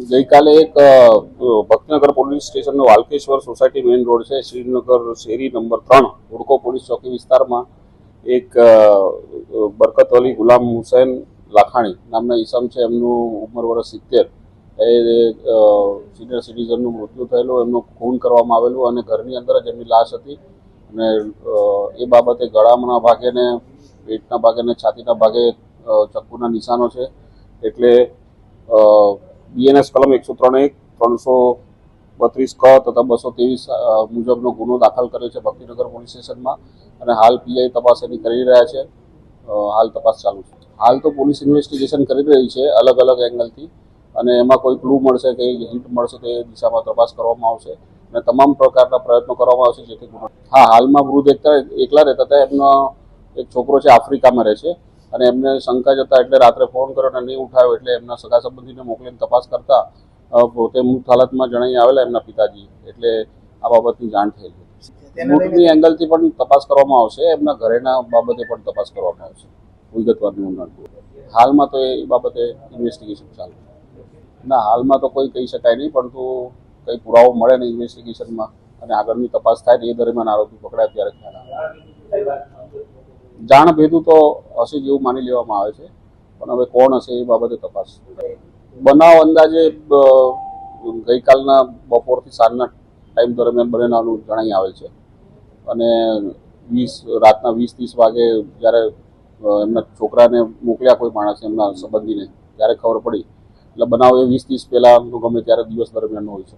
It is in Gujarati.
ગઈકાલે એક ભક્તિનગર પોલીસ સ્ટેશનનો વાલકેશ્વર સોસાયટી મેઇન રોડ છે, શ્રીનગર શેરી નંબર 3 હુડકો પોલીસ ચોકી વિસ્તારમાં એક બરકત અલી ગુલામ હુસૈન લાખાણી નામના ઈસમ છે. એમનું ઉંમર વર્ષ 70, એ સિનિયર સિટીઝનનું મૃત્યુ થયેલું, એમનું ખૂન કરવામાં આવેલું અને ઘરની અંદર જ એમની લાશ હતી. અને એ બાબતે ગળાના ભાગે ને પેટના ભાગે ને છાતીના ભાગે ચક્કુના નિશાનો છે. એટલે બીએનએસ કલમ 103(1), 332 ક તથા 223 મુજબનો ગુનો દાખલ કર્યો છે ભક્તિનગર પોલીસ સ્ટેશનમાં અને હાલ પીઆઈ તપાસ એની કરી રહ્યા છે. હાલ તપાસ ચાલુ છે. હાલ તો પોલીસ ઇન્વેસ્ટિગેશન કરી રહી છે અલગ અલગ એંગલથી, અને એમાં કોઈ ક્લુ મળશે કે હિન્ટ મળશે તો એ દિશામાં તપાસ કરવામાં આવશે અને તમામ પ્રકારના પ્રયત્નો કરવામાં આવશે જેથી ગુનો. હા, હાલમાં વૃદ્ધ એકલા રહેતા હતા. એમનો એક છોકરો છે, આફ્રિકામાં રહે છે, અને એમને શંકા જતા એટલે રાત્રે ફોન કર્યો અને નહીં ઉઠાવ્યો, એટલે એમના સગા સંબંધીને મોકલીને તપાસ કરતા પોતે મૃત હાલતમાં જણાઈ આવેલા એમના પિતાજી, એટલે આ બાબતની જાણ થઈ છે. મૃતની એંગલથી પણ તપાસ કરવામાં આવશે, એમના ઘરેના બાબતે પણ તપાસ કરવામાં આવશે વિગતવારની ઊંડાણ. હાલમાં તો એ બાબતે ઇન્વેસ્ટિગેશન ચાલુ છે. ના, હાલમાં તો કોઈ કહી શકાય નહીં, પરંતુ કંઈ પુરાવો મળે ને ઇન્વેસ્ટિગેશનમાં અને આગળની તપાસ થાય ને એ દરમિયાન આરોપી પકડાય ત્યારે ખ્યાલ આવે. જાણ ભેદું તો હશે જેવું માની લેવામાં આવે છે, પણ હવે કોણ હશે એ બાબતે તપાસ. બનાવ અંદાજે ગઈકાલના બપોરથી સાંજના ટાઈમ દરમિયાન બનેલાનું જણાઈ આવે છે અને રાતના 20-30 વાગે જ્યારે એમના છોકરાને મોકલ્યા કોઈ માણસે એમના સંબંધીને, ત્યારે ખબર પડી. એટલે બનાવ એ 20-30 પહેલાંનો ગમે ત્યારે દિવસ દરમિયાન હોઈ શકે.